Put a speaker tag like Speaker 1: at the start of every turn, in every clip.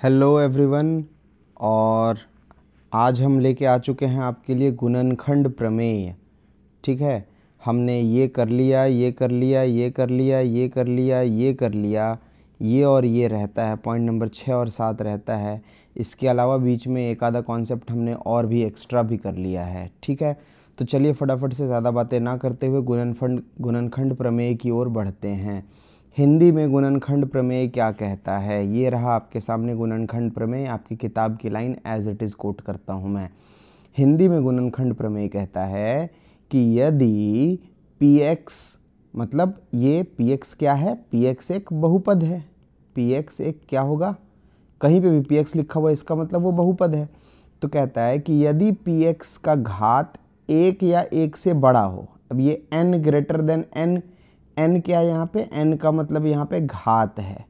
Speaker 1: Hello everyone. और आज हम लेके आ चुके हैं आपके लिए गुणनखंड प्रमेय। ठीक है, हमने ये कर लिया, ये कर लिया, ये कर लिया, ये कर लिया, ये कर लिया, ये और ये रहता है, पॉइंट नंबर 6 और 7 रहता है। इसके अलावा बीच में एक आधा कॉन्सेप्ट हमने और भी एक्स्ट्रा भी कर लिया है। ठीक है, तो चलिए फटाफट से ज़्यादा बातें ना करते हुए गुणनखंड प्रमेय की ओर बढ़ते हैं। हिंदी में गुणनखंड प्रमेय क्या कहता है, ये रहा आपके सामने गुणनखंड प्रमेय। आपकी किताब की line as it is quote करता हूँ मैं। हिंदी में गुणनखंड प्रमेय कहता है कि यदि px, मतलब ये px क्या है, px एक बहुपद है। px एक क्या होगा, कहीं पे भी px लिखा हुआ इसका मतलब वो बहुपद है। तो कहता है कि यदि px का घात एक या एक से बड़ा हो। अब ये n greater than n, n क्या है यहाँ पे, n का मतलब यहाँ पे घात है,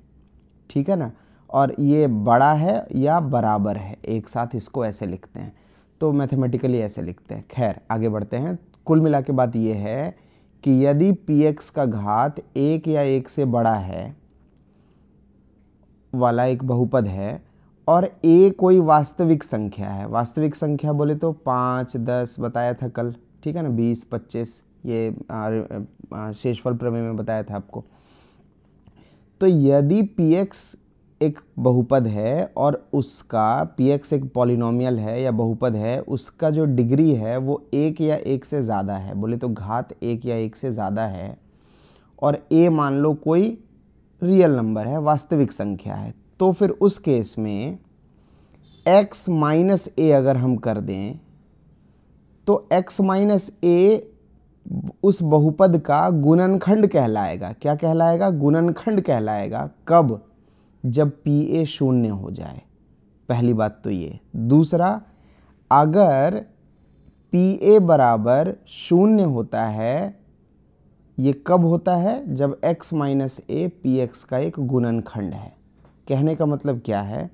Speaker 1: ठीक है ना, और ये बड़ा है या बराबर है, एक साथ इसको ऐसे लिखते हैं, तो मैथमेटिकली ऐसे लिखते हैं। खैर आगे बढ़ते हैं। कुल मिला के बात ये है कि यदि px का घात एक या एक से बड़ा है वाला एक बहुपद है और a कोई वास्तविक संख्या है। वास्तविक संख्या बोले तो 5, 10 बताया था कल, ठीक है ना, 20, 25 ये शेषफल प्रमेय में बताया था आपको। तो यदि px एक बहुपद है और उसका px एक पॉलिनोमियल है या बहुपद है, उसका जो डिग्री है वो एक या एक से ज़्यादा है, बोले तो घात एक या एक से ज़्यादा है, और a मान लो कोई रियल नंबर है, वास्तविक संख्या है, तो फिर उस केस में x माइनस ए अगर हम कर दें तो x माइनस ए उस बहुपद का गुणनखंड कहलाएगा। क्या कहलाएगा, गुणनखंड कहलाएगा। कब, जब pa शून्य हो जाए। पहली बात तो ये। दूसरा, अगर pa बराबर शून्य होता है, ये कब होता है, जब x माइनस ए px का एक गुणनखंड है। कहने का मतलब क्या है,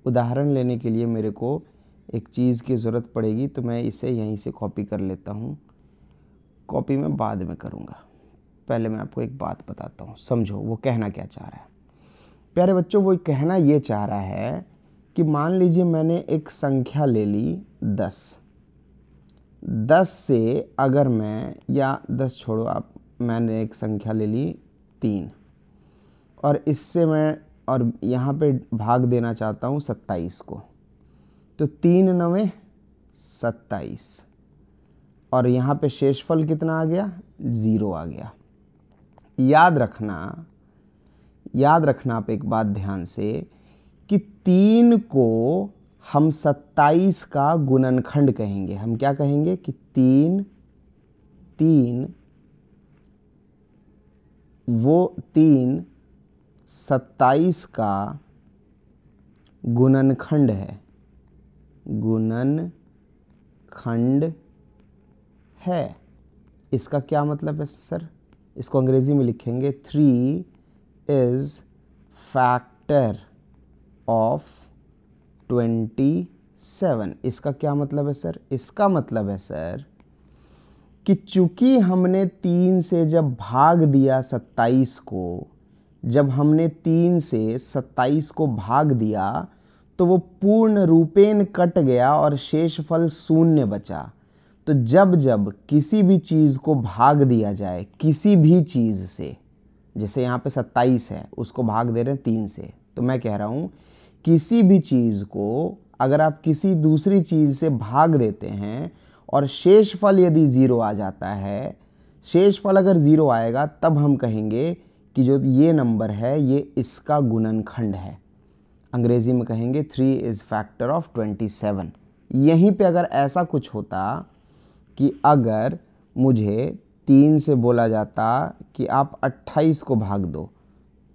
Speaker 1: उदाहरण लेने के लिए मेरे को एक चीज़ की ज़रूरत पड़ेगी, तो मैं इसे यहीं से कॉपी कर लेता हूँ। कॉपी मैं बाद में करूँगा, पहले मैं आपको एक बात बताता हूँ, समझो वो कहना क्या चाह रहा है। प्यारे बच्चों, वो कहना ये चाह रहा है कि मान लीजिए मैंने एक संख्या ले ली 10। 10 से अगर मैं, या 10 छोड़ो आप, मैंने एक संख्या ले ली 3, और इससे मैं और यहाँ पे भाग देना चाहता हूँ 27 को, तो 3 9 27, और यहाँ पे शेषफल कितना आ गया, 0 आ गया। याद रखना आप एक बात ध्यान से कि 3 को हम 27 का गुणनखंड कहेंगे। हम क्या कहेंगे कि 3 27 का गुणनखंड है, गुणनखंड है। इसका क्या मतलब है सर, इसको अंग्रेजी में लिखेंगे 3 इज फैक्टर ऑफ 27। इसका क्या मतलब है सर, इसका मतलब है सर कि चूंकि हमने 3 से जब भाग दिया 27 को, जब हमने 3 से 27 को भाग दिया तो वो पूर्ण रूपेण कट गया और शेषफल शून्य बचा। तो जब जब किसी भी चीज़ को भाग दिया जाए, किसी भी चीज़ से, जैसे यहाँ पे 27 है उसको भाग दे रहे हैं 3 से, तो मैं कह रहा हूँ किसी भी चीज़ को अगर आप किसी दूसरी चीज़ से भाग देते हैं और शेषफल यदि 0 आ जाता है, शेषफल अगर 0 आएगा, तब हम कहेंगे कि जो ये नंबर है ये इसका गुणनखंड है। अंग्रेज़ी में कहेंगे 3 इज़ फैक्टर ऑफ 27। यहीं पे अगर ऐसा कुछ होता कि अगर मुझे 3 से बोला जाता कि आप 28 को भाग दो,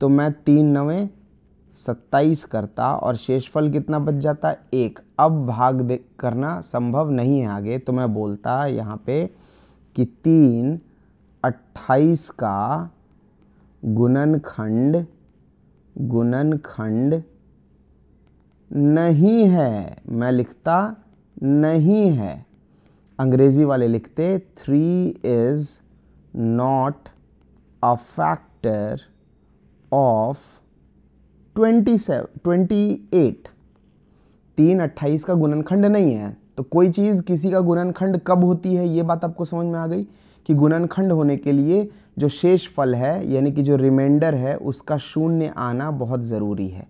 Speaker 1: तो मैं 3 9 27 करता और शेषफल कितना बच जाता, 1। अब भाग करना संभव नहीं है आगे, तो मैं बोलता यहाँ पे कि 3 28 का गुणनखंड नहीं है। मैं लिखता नहीं है, अंग्रेज़ी वाले लिखते 3 is not a factor of 28। 3 28 का गुणनखंड नहीं है। तो कोई चीज़ किसी का गुणनखंड कब होती है, ये बात आपको समझ में आ गई कि गुणनखंड होने के लिए जो शेष फल है यानी कि जो रिमाइंडर है उसका शून्य आना बहुत ज़रूरी है।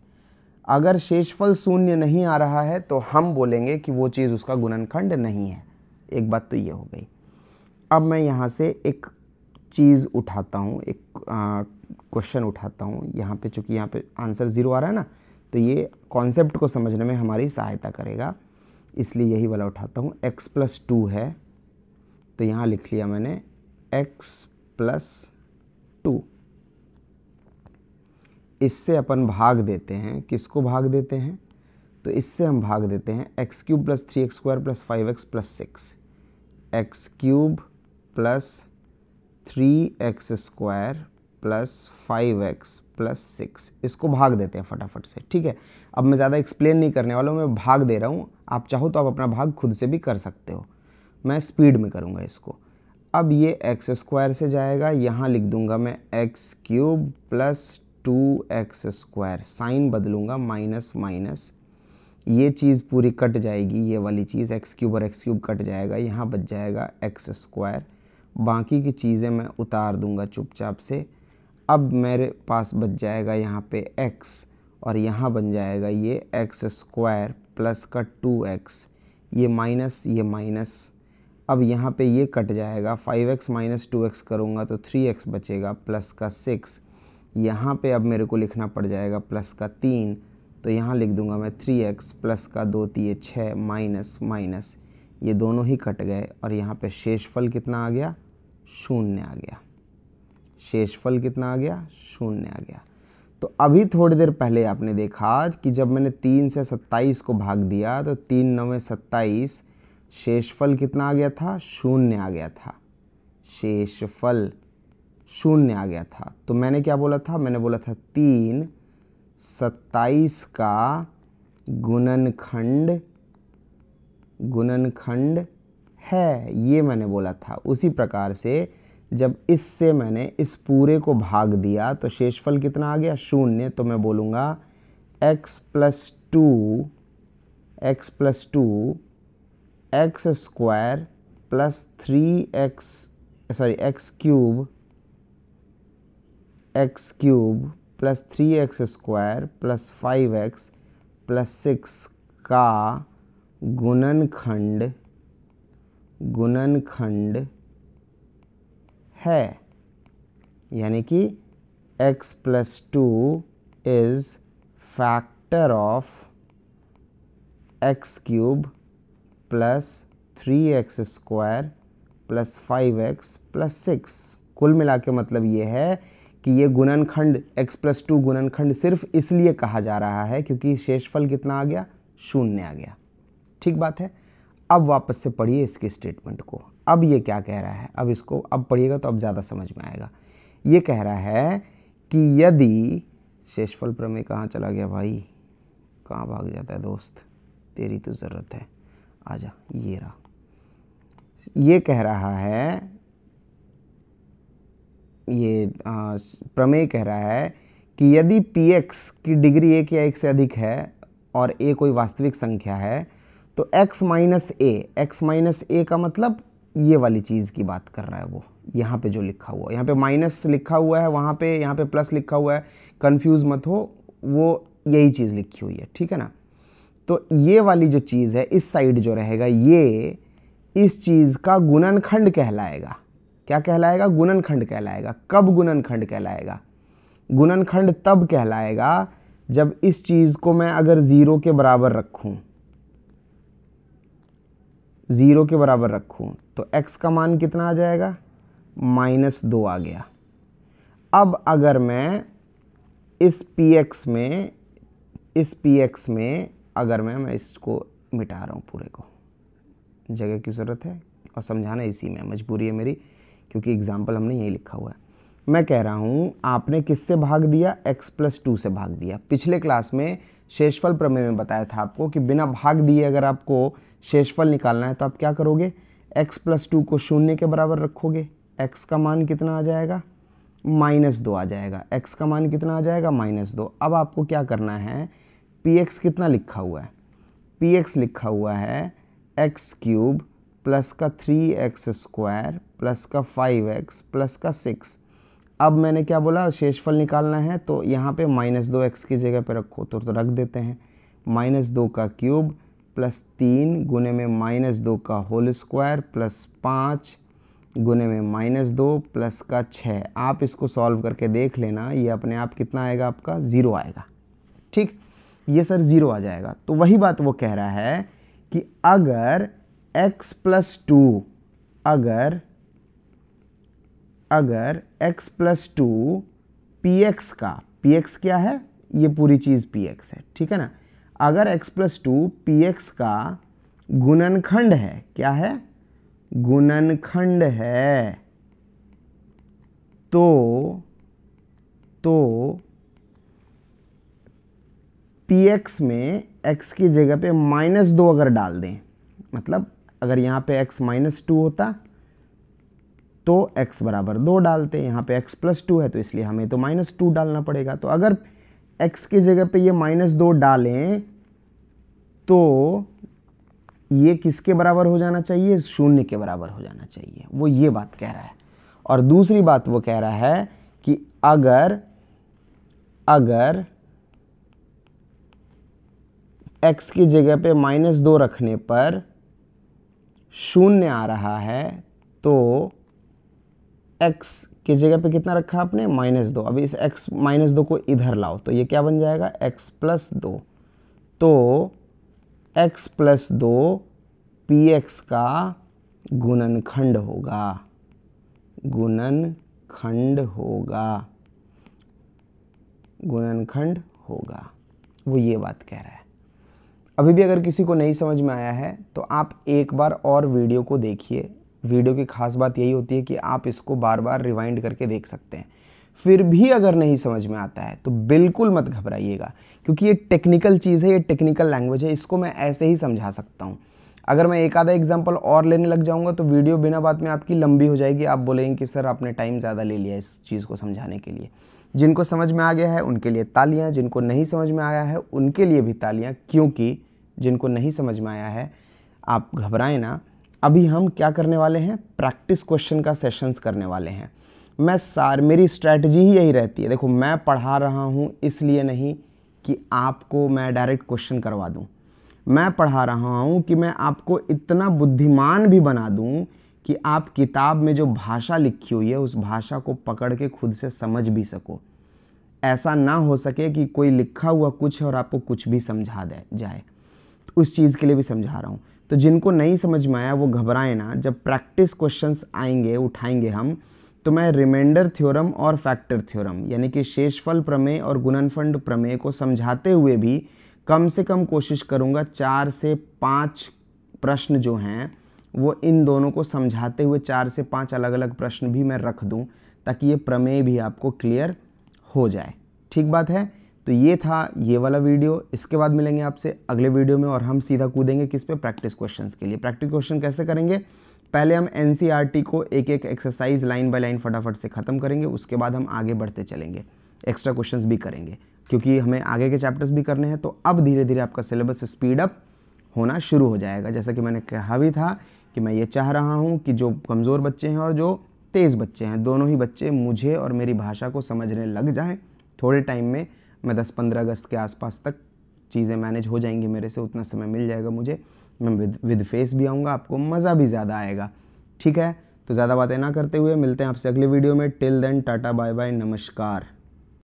Speaker 1: अगर शेषफल शून्य नहीं आ रहा है तो हम बोलेंगे कि वो चीज़ उसका गुणनखंड नहीं है। एक बात तो ये हो गई। अब मैं यहाँ से एक चीज़ उठाता हूँ, एक क्वेश्चन उठाता हूँ यहाँ पे, चूँकि यहाँ पे आंसर 0 आ रहा है ना, तो ये कॉन्सेप्ट को समझने में हमारी सहायता करेगा, इसलिए यही वाला उठाता हूँ। x + 2 है तो यहाँ लिख लिया मैंने x + 2। इससे अपन भाग देते हैं, किसको भाग देते हैं, तो इससे हम भाग देते हैं x³ + 3x² + 5x + 6। x³ + 3x² + 5x + 6, इसको भाग देते हैं फटाफट से। ठीक है, अब मैं ज़्यादा एक्सप्लेन नहीं करने वाला हूँ, मैं भाग दे रहा हूँ। आप चाहो तो आप अपना भाग खुद से भी कर सकते हो, मैं स्पीड में करूँगा इसको। अब ये x² से जाएगा, यहाँ लिख दूँगा मैं x³ + 2x², साइन बदलूँगा माइनस माइनस, ये चीज़ पूरी कट जाएगी, ये वाली चीज़ x³ और x³ कट जाएगा, यहाँ बच जाएगा x²। बाकी की चीज़ें मैं उतार दूँगा चुपचाप से। अब मेरे पास बच जाएगा यहाँ पे x और यहाँ बन जाएगा ये x² प्लस का 2x, ये माइनस ये माइनस। अब यहाँ पे ये कट जाएगा, 5x - 2x करूँगा तो 3x बचेगा प्लस का 6। यहाँ पे अब मेरे को लिखना पड़ जाएगा प्लस का 3, तो यहाँ लिख दूँगा मैं 3x प्लस का 2 × 6 माइनस माइनस, ये दोनों ही कट गए और यहाँ पे शेषफल कितना आ गया, 0 आ गया। शेषफल कितना आ गया, 0 आ गया। तो अभी थोड़ी देर पहले आपने देखा कि जब मैंने 3 से 27 को भाग दिया तो 3 × 9 = 27, शेषफल कितना आ गया था, 0 आ गया था। शेषफल 0 आ गया था। तो मैंने क्या बोला था, मैंने बोला था 3 27 का गुणनखंड है, ये मैंने बोला था। उसी प्रकार से जब इससे मैंने इस पूरे को भाग दिया तो शेषफल कितना आ गया, 0। तो मैं बोलूँगा x + 2 x² + 3x x³ + 3x² + 5x + 6 का गुणनखंड है, यानी कि x + 2 is factor of x³ + 3x² + 5x + 6। कुल मिला के मतलब ये है कि ये गुणनखंड x + 2 गुणनखंड सिर्फ इसलिए कहा जा रहा है क्योंकि शेषफल कितना आ गया, 0 आ गया। ठीक बात है। अब वापस से पढ़िए इसके स्टेटमेंट को। अब ये क्या कह रहा है, अब इसको अब पढ़िएगा तो अब ज़्यादा समझ में आएगा। ये कह रहा है कि यदि शेषफल प्रमेय कहाँ चला गया भाई, कहाँ भाग जाता है दोस्त, तेरी तो ज़रूरत है, आजा, ये रहा। ये कह रहा है, ये प्रमेय कह रहा है कि यदि px की डिग्री 1 या 1 से अधिक है और a कोई वास्तविक संख्या है तो x - a का मतलब ये वाली चीज़ की बात कर रहा है वो। यहाँ पे जो लिखा हुआ है, यहाँ पे माइनस लिखा हुआ है, वहाँ पे यहाँ पे प्लस लिखा हुआ है, कंफ्यूज मत हो, वो यही चीज़ लिखी हुई है, ठीक है ना। तो ये वाली जो चीज़ है इस साइड जो रहेगा ये इस चीज़ का गुणनखंड कहलाएगा। क्या कहलाएगा, गुणनखंड कहलाएगा। कब गुणनखंड कहलाएगा, गुणनखंड तब कहलाएगा जब इस चीज़ को मैं अगर 0 के बराबर रखूं, 0 के बराबर रखूं तो x का मान कितना आ जाएगा, -2 आ गया। अब अगर मैं इस px में अगर मैं इसको मिटा रहा हूँ, पूरे को जगह की ज़रूरत है और समझाना इसी में मजबूरी है मेरी, क्योंकि एग्जाम्पल हमने यही लिखा हुआ है। मैं कह रहा हूँ आपने किससे भाग दिया, x + 2 से भाग दिया। पिछले क्लास में शेषफल प्रमेय में बताया था आपको कि बिना भाग दिए अगर आपको शेषफल निकालना है तो आप क्या करोगे, x + 2 को 0 के बराबर रखोगे, x का मान कितना आ जाएगा, -2 आ जाएगा, x का मान कितना आ जाएगा -2। अब आपको क्या करना है, px कितना लिखा हुआ है, px लिखा हुआ है x³ प्लस का 3x² प्लस का 5x प्लस का 6। अब मैंने क्या बोला, शेषफल निकालना है तो यहाँ पे -2x की जगह पे रखो, तो रख देते हैं। -2 का क्यूब प्लस 3 गुने में -2 का होल स्क्वायर प्लस 5 गुने में -2 प्लस का 6। आप इसको सॉल्व करके देख लेना, ये अपने आप कितना आएगा, आपका 0 आएगा। ठीक, ये सर 0 आ जाएगा। तो वही बात वो कह रहा है कि अगर x + 2 अगर x + 2 px का, px क्या है, ये पूरी चीज़ px है, ठीक है ना। अगर x + 2 px का गुणनखंड है, क्या है, गुणनखंड है, तो px में x की जगह पे -2 अगर डाल दें, मतलब अगर यहाँ पे x -2 होता तो x = 2 डालते, यहाँ पे x + 2 है तो इसलिए हमें तो -2 डालना पड़ेगा। तो अगर x की जगह पे ये -2 डालें तो ये किसके बराबर हो जाना चाहिए, 0 के बराबर हो जाना चाहिए, वो ये बात कह रहा है। और दूसरी बात वो कह रहा है कि अगर x की जगह पे -2 रखने पर 0 आ रहा है तो x की जगह पे कितना रखा आपने, -2। अब इस x -2 को इधर लाओ तो ये क्या बन जाएगा, x + 2। तो x + 2 px का गुणनखंड होगा, गुणनखंड होगा, वो ये बात कह रहा है। अभी भी अगर किसी को नहीं समझ में आया है तो आप एक बार और वीडियो को देखिए। वीडियो की खास बात यही होती है कि आप इसको बार बार रिवाइंड करके देख सकते हैं। फिर भी अगर नहीं समझ में आता है तो बिल्कुल मत घबराइएगा, क्योंकि ये टेक्निकल चीज़ है, ये टेक्निकल लैंग्वेज है, इसको मैं ऐसे ही समझा सकता हूँ। अगर मैं एक आधा एग्जाम्पल और लेने लग जाऊँगा तो वीडियो बिना बात में आपकी लंबी हो जाएगी। आप बोलेंगे कि सर आपने टाइम ज़्यादा ले लिया इस चीज़ को समझाने के लिए। जिनको समझ में आ गया है उनके लिए तालियाँ, जिनको नहीं समझ में आया है उनके लिए भी तालियाँ, क्योंकि जिनको नहीं समझ में आया है आप घबराएं ना। अभी हम क्या करने वाले हैं, प्रैक्टिस क्वेश्चन का सेशंस करने वाले हैं। मेरी स्ट्रैटेजी ही यही रहती है। देखो, मैं पढ़ा रहा हूँ इसलिए नहीं कि आपको मैं डायरेक्ट क्वेश्चन करवा दूँ, मैं पढ़ा रहा हूँ कि मैं आपको इतना बुद्धिमान भी बना दूँ कि आप किताब में जो भाषा लिखी हुई है उस भाषा को पकड़ के खुद से समझ भी सको। ऐसा ना हो सके कि कोई लिखा हुआ कुछ है और आपको कुछ भी समझा दे जाए, उस चीज़ के लिए भी समझा रहा हूँ। तो जिनको नहीं समझ में आया वो घबराए ना। जब प्रैक्टिस क्वेश्चंस आएंगे, उठाएंगे हम, तो मैं रिमाइंडर थ्योरम और फैक्टर थ्योरम यानी कि शेषफल प्रमेय और गुणनफल प्रमेय को समझाते हुए भी कम से कम कोशिश करूँगा 4 से 5 प्रश्न जो हैं वो इन दोनों को समझाते हुए 4 से 5 अलग अलग प्रश्न भी मैं रख दूँ, ताकि ये प्रमेय भी आपको क्लियर हो जाए। ठीक बात है। तो ये था ये वाला वीडियो। इसके बाद मिलेंगे आपसे अगले वीडियो में और हम सीधा कूदेंगे किस पे, प्रैक्टिस क्वेश्चंस के लिए। प्रैक्टिस क्वेश्चन कैसे करेंगे, पहले हम एनसीईआरटी को एक एक एक्सरसाइज लाइन बाय लाइन फटाफट से ख़त्म करेंगे, उसके बाद हम आगे बढ़ते चलेंगे, एक्स्ट्रा क्वेश्चंस भी करेंगे क्योंकि हमें आगे के चैप्टर्स भी करने हैं। तो अब धीरे धीरे आपका सिलेबस स्पीड अप होना शुरू हो जाएगा। जैसा कि मैंने कहा भी था कि मैं ये चाह रहा हूँ कि जो कमज़ोर बच्चे हैं और जो तेज़ बच्चे हैं, दोनों ही बच्चे मुझे और मेरी भाषा को समझने लग जाएँ। थोड़े टाइम में मैं 10-15 अगस्त के आसपास तक चीज़ें मैनेज हो जाएंगी मेरे से, उतना समय मिल जाएगा मुझे। मैं विद फेस भी आऊँगा, आपको मज़ा भी ज़्यादा आएगा। ठीक है, तो ज़्यादा बातें ना करते हुए मिलते हैं आपसे अगले वीडियो में। Till then tata bye bye, नमस्कार।